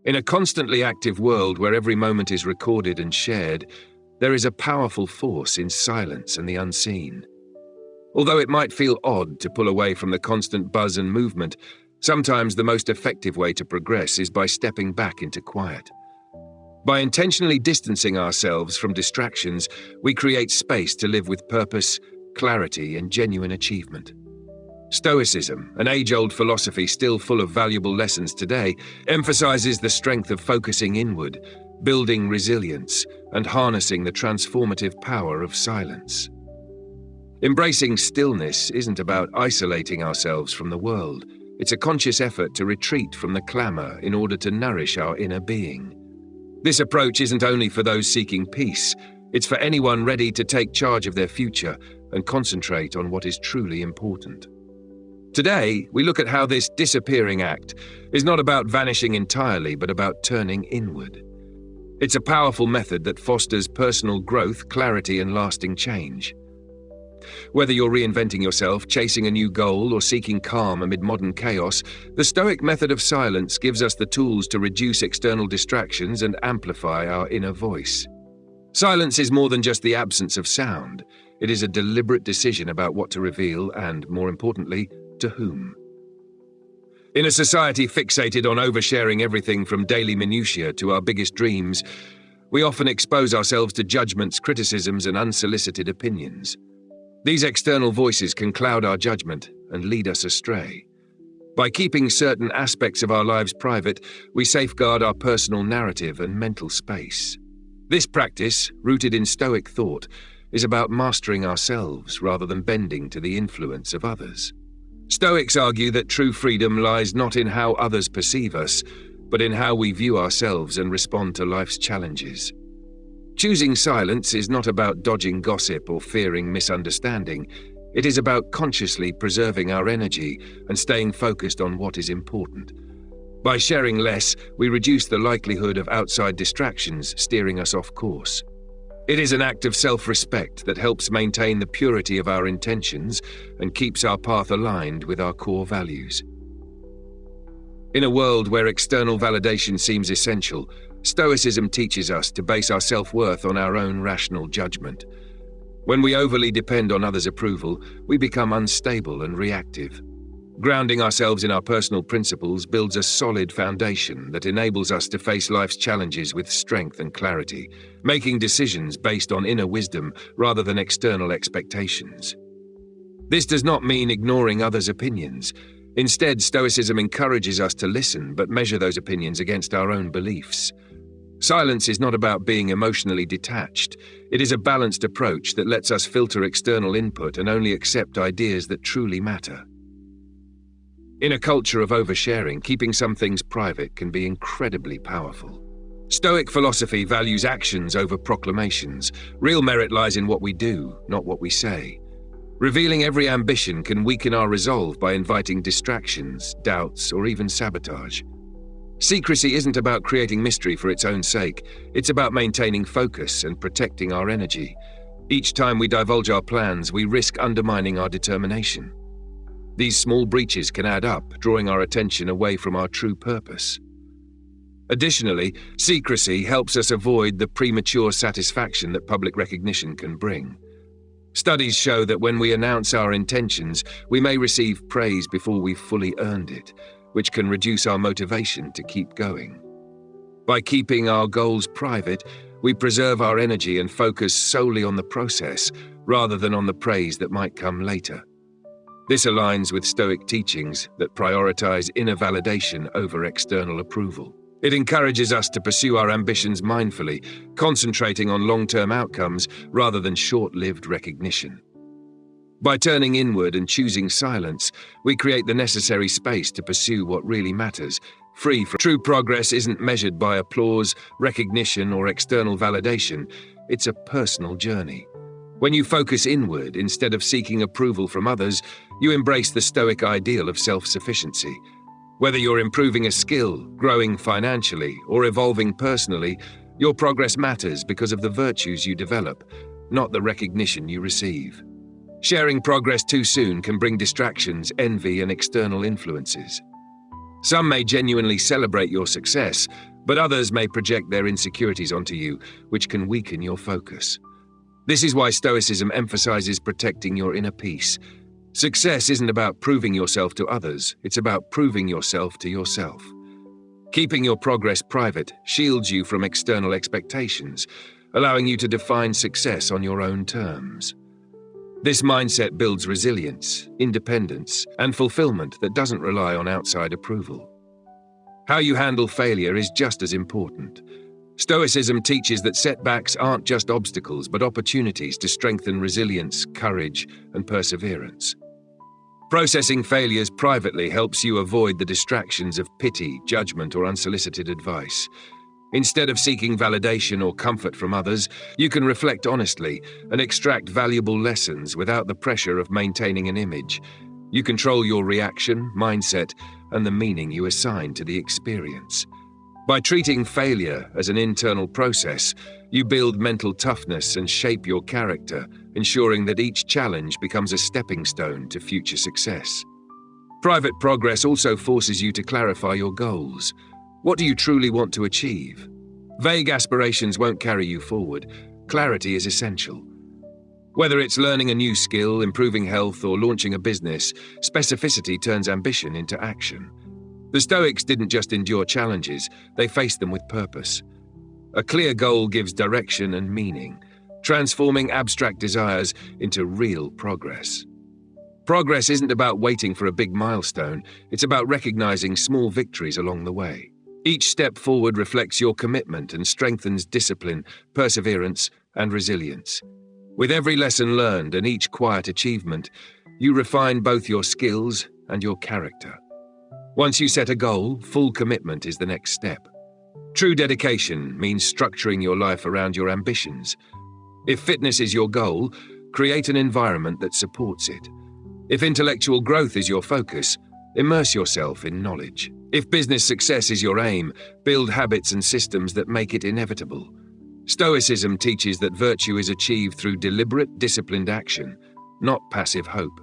In a constantly active world where every moment is recorded and shared, there is a powerful force in silence and the unseen. Although it might feel odd to pull away from the constant buzz and movement, sometimes the most effective way to progress is by stepping back into quiet. By intentionally distancing ourselves from distractions, we create space to live with purpose, clarity, and genuine achievement. Stoicism, an age-old philosophy still full of valuable lessons today, emphasizes the strength of focusing inward, building resilience, and harnessing the transformative power of silence. Embracing stillness isn't about isolating ourselves from the world. It's a conscious effort to retreat from the clamor in order to nourish our inner being. This approach isn't only for those seeking peace, it's for anyone ready to take charge of their future and concentrate on what is truly important. Today, we look at how this disappearing act is not about vanishing entirely, but about turning inward. It's a powerful method that fosters personal growth, clarity, and lasting change. Whether you're reinventing yourself, chasing a new goal, or seeking calm amid modern chaos, the Stoic method of silence gives us the tools to reduce external distractions and amplify our inner voice. Silence is more than just the absence of sound. It is a deliberate decision about what to reveal and, more importantly, to whom. In a society fixated on oversharing everything from daily minutiae to our biggest dreams, we often expose ourselves to judgments, criticisms, and unsolicited opinions. These external voices can cloud our judgment and lead us astray. By keeping certain aspects of our lives private, we safeguard our personal narrative and mental space. This practice, rooted in Stoic thought, is about mastering ourselves rather than bending to the influence of others. Stoics argue that true freedom lies not in how others perceive us, but in how we view ourselves and respond to life's challenges. Choosing silence is not about dodging gossip or fearing misunderstanding. It is about consciously preserving our energy and staying focused on what is important. By sharing less, we reduce the likelihood of outside distractions steering us off course. It is an act of self-respect that helps maintain the purity of our intentions and keeps our path aligned with our core values. In a world where external validation seems essential, Stoicism teaches us to base our self-worth on our own rational judgment. When we overly depend on others' approval, we become unstable and reactive. Grounding ourselves in our personal principles builds a solid foundation that enables us to face life's challenges with strength and clarity, making decisions based on inner wisdom rather than external expectations. This does not mean ignoring others' opinions. Instead, Stoicism encourages us to listen but measure those opinions against our own beliefs. Silence is not about being emotionally detached. It is a balanced approach that lets us filter external input and only accept ideas that truly matter. In a culture of oversharing, keeping some things private can be incredibly powerful. Stoic philosophy values actions over proclamations. Real merit lies in what we do, not what we say. Revealing every ambition can weaken our resolve by inviting distractions, doubts, or even sabotage. Secrecy isn't about creating mystery for its own sake. It's about maintaining focus and protecting our energy. Each time we divulge our plans, we risk undermining our determination. These small breaches can add up, drawing our attention away from our true purpose. Additionally, secrecy helps us avoid the premature satisfaction that public recognition can bring. Studies show that when we announce our intentions, we may receive praise before we've fully earned it, which can reduce our motivation to keep going. By keeping our goals private, we preserve our energy and focus solely on the process, rather than on the praise that might come later. This aligns with Stoic teachings that prioritize inner validation over external approval. It encourages us to pursue our ambitions mindfully, concentrating on long-term outcomes rather than short-lived recognition. By turning inward and choosing silence, we create the necessary space to pursue what really matters, free from. True progress isn't measured by applause, recognition, or external validation. It's a personal journey. When you focus inward instead of seeking approval from others, you embrace the Stoic ideal of self-sufficiency. Whether you're improving a skill, growing financially, or evolving personally, your progress matters because of the virtues you develop, not the recognition you receive. Sharing progress too soon can bring distractions, envy, and external influences. Some may genuinely celebrate your success, but others may project their insecurities onto you, which can weaken your focus. This is why Stoicism emphasizes protecting your inner peace. Success isn't about proving yourself to others, it's about proving yourself to yourself. Keeping your progress private shields you from external expectations, allowing you to define success on your own terms. This mindset builds resilience, independence, and fulfillment that doesn't rely on outside approval. How you handle failure is just as important. Stoicism teaches that setbacks aren't just obstacles, but opportunities to strengthen resilience, courage, and perseverance. Processing failures privately helps you avoid the distractions of pity, judgment, or unsolicited advice. Instead of seeking validation or comfort from others, you can reflect honestly and extract valuable lessons without the pressure of maintaining an image. You control your reaction, mindset, and the meaning you assign to the experience. By treating failure as an internal process, you build mental toughness and shape your character, ensuring that each challenge becomes a stepping stone to future success. Private progress also forces you to clarify your goals. What do you truly want to achieve? Vague aspirations won't carry you forward. Clarity is essential. Whether it's learning a new skill, improving health, or launching a business, specificity turns ambition into action. The Stoics didn't just endure challenges, they faced them with purpose. A clear goal gives direction and meaning, transforming abstract desires into real progress. Progress isn't about waiting for a big milestone, it's about recognizing small victories along the way. Each step forward reflects your commitment and strengthens discipline, perseverance, and resilience. With every lesson learned and each quiet achievement, you refine both your skills and your character. Once you set a goal, full commitment is the next step. True dedication means structuring your life around your ambitions. If fitness is your goal, create an environment that supports it. If intellectual growth is your focus, immerse yourself in knowledge. If business success is your aim, build habits and systems that make it inevitable. Stoicism teaches that virtue is achieved through deliberate, disciplined action, not passive hope.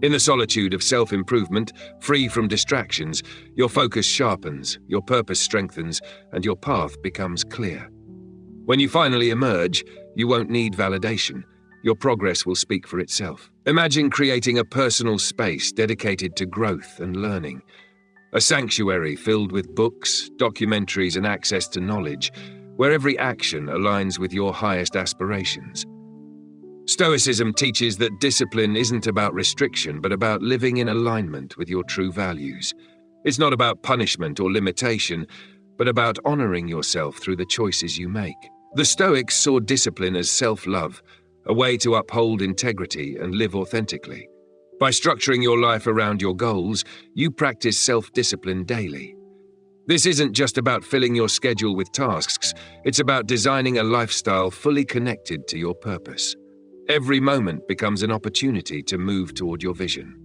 In the solitude of self-improvement, free from distractions, your focus sharpens, your purpose strengthens, and your path becomes clear. When you finally emerge, you won't need validation. Your progress will speak for itself. Imagine creating a personal space dedicated to growth and learning. A sanctuary filled with books, documentaries, and access to knowledge, where every action aligns with your highest aspirations. Stoicism teaches that discipline isn't about restriction, but about living in alignment with your true values. It's not about punishment or limitation, but about honoring yourself through the choices you make. The Stoics saw discipline as self-love, a way to uphold integrity and live authentically. By structuring your life around your goals, you practice self-discipline daily. This isn't just about filling your schedule with tasks, it's about designing a lifestyle fully connected to your purpose. Every moment becomes an opportunity to move toward your vision.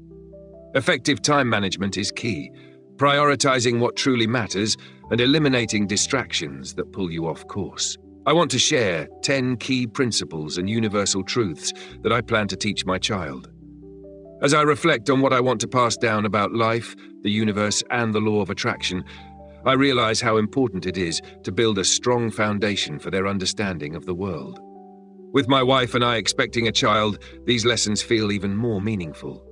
Effective time management is key, prioritizing what truly matters and eliminating distractions that pull you off course. I want to share 10 key principles and universal truths that I plan to teach my child. As I reflect on what I want to pass down about life, the universe, and the law of attraction, I realize how important it is to build a strong foundation for their understanding of the world. With my wife and I expecting a child, these lessons feel even more meaningful.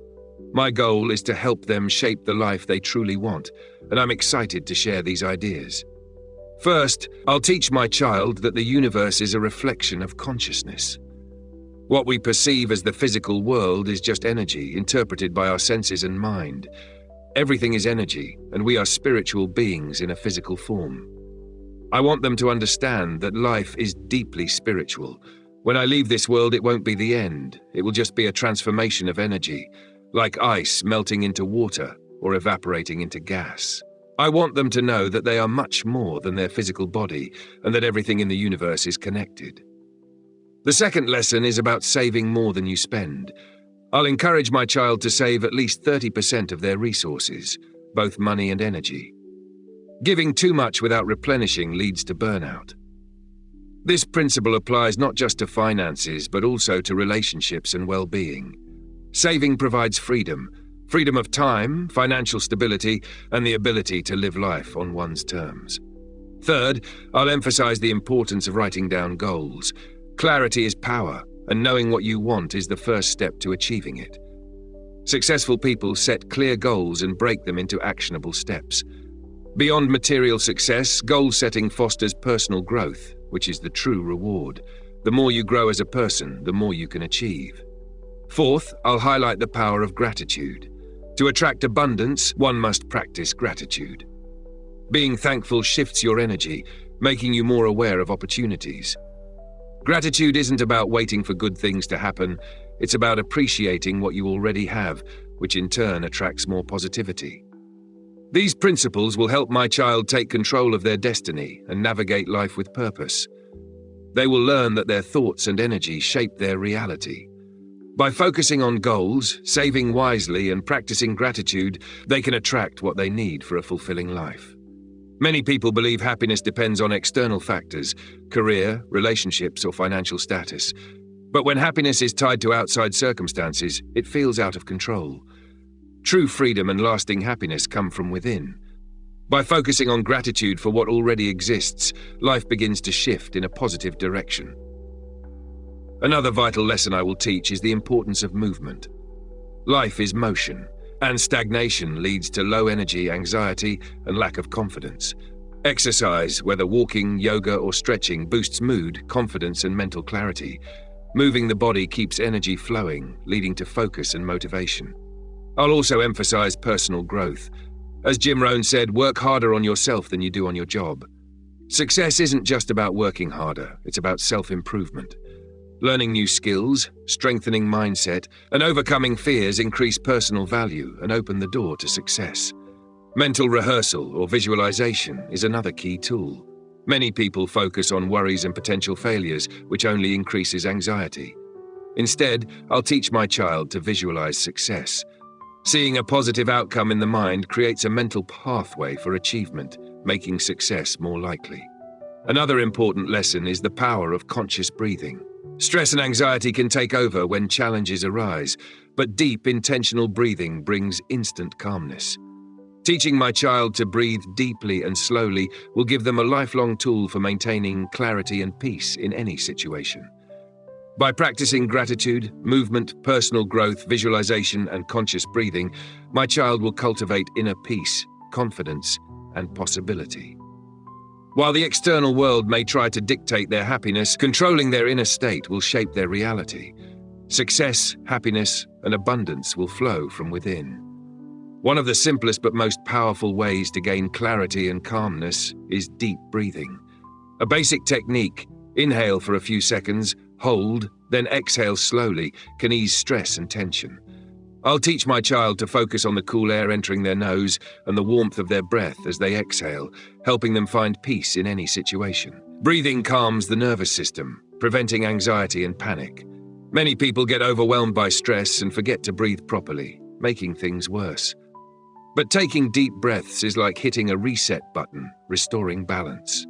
My goal is to help them shape the life they truly want, and I'm excited to share these ideas. First, I'll teach my child that the universe is a reflection of consciousness. What we perceive as the physical world is just energy, interpreted by our senses and mind. Everything is energy, and we are spiritual beings in a physical form. I want them to understand that life is deeply spiritual. When I leave this world, it won't be the end. It will just be a transformation of energy, like ice melting into water or evaporating into gas. I want them to know that they are much more than their physical body and that everything in the universe is connected. The second lesson is about saving more than you spend. I'll encourage my child to save at least 30% of their resources, both money and energy. Giving too much without replenishing leads to burnout. This principle applies not just to finances, but also to relationships and well-being. Saving provides freedom of time, financial stability, and the ability to live life on one's terms. Third, I'll emphasize the importance of writing down goals. Clarity is power, and knowing what you want is the first step to achieving it. Successful people set clear goals and break them into actionable steps. Beyond material success, goal setting fosters personal growth, which is the true reward. The more you grow as a person, the more you can achieve. Fourth, I'll highlight the power of gratitude. To attract abundance, one must practice gratitude. Being thankful shifts your energy, making you more aware of opportunities. Gratitude isn't about waiting for good things to happen, it's about appreciating what you already have, which in turn attracts more positivity. These principles will help my child take control of their destiny and navigate life with purpose. They will learn that their thoughts and energy shape their reality. By focusing on goals, saving wisely, and practicing gratitude, they can attract what they need for a fulfilling life. Many people believe happiness depends on external factors, career, relationships, or financial status. But when happiness is tied to outside circumstances, it feels out of control. True freedom and lasting happiness come from within. By focusing on gratitude for what already exists, life begins to shift in a positive direction. Another vital lesson I will teach is the importance of movement. Life is motion, and stagnation leads to low energy, anxiety, and lack of confidence. Exercise, whether walking, yoga, or stretching, boosts mood, confidence, and mental clarity. Moving the body keeps energy flowing, leading to focus and motivation. I'll also emphasize personal growth. As Jim Rohn said, work harder on yourself than you do on your job. Success isn't just about working harder, it's about self-improvement. Learning new skills, strengthening mindset, and overcoming fears increase personal value and open the door to success. Mental rehearsal or visualization is another key tool. Many people focus on worries and potential failures, which only increases anxiety. Instead, I'll teach my child to visualize success. Seeing a positive outcome in the mind creates a mental pathway for achievement, making success more likely. Another important lesson is the power of conscious breathing. Stress and anxiety can take over when challenges arise, but deep, intentional breathing brings instant calmness. Teaching my child to breathe deeply and slowly will give them a lifelong tool for maintaining clarity and peace in any situation. By practicing gratitude, movement, personal growth, visualization, and conscious breathing, my child will cultivate inner peace, confidence, and possibility. While the external world may try to dictate their happiness, controlling their inner state will shape their reality. Success, happiness, and abundance will flow from within. One of the simplest but most powerful ways to gain clarity and calmness is deep breathing. A basic technique, inhale for a few seconds, hold, then exhale slowly, can ease stress and tension. I'll teach my child to focus on the cool air entering their nose and the warmth of their breath as they exhale, helping them find peace in any situation. Breathing calms the nervous system, preventing anxiety and panic. Many people get overwhelmed by stress and forget to breathe properly, making things worse. But taking deep breaths is like hitting a reset button, restoring balance.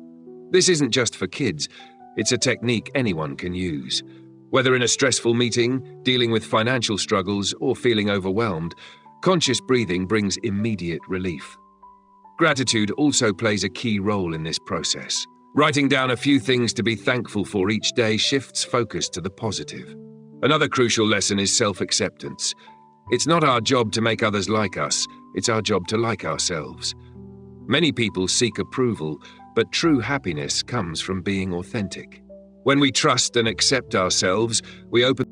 This isn't just for kids, it's a technique anyone can use. Whether in a stressful meeting, dealing with financial struggles, or feeling overwhelmed, conscious breathing brings immediate relief. Gratitude also plays a key role in this process. Writing down a few things to be thankful for each day shifts focus to the positive. Another crucial lesson is self-acceptance. It's not our job to make others like us, it's our job to like ourselves. Many people seek approval, but true happiness comes from being authentic. When we trust and accept ourselves, we open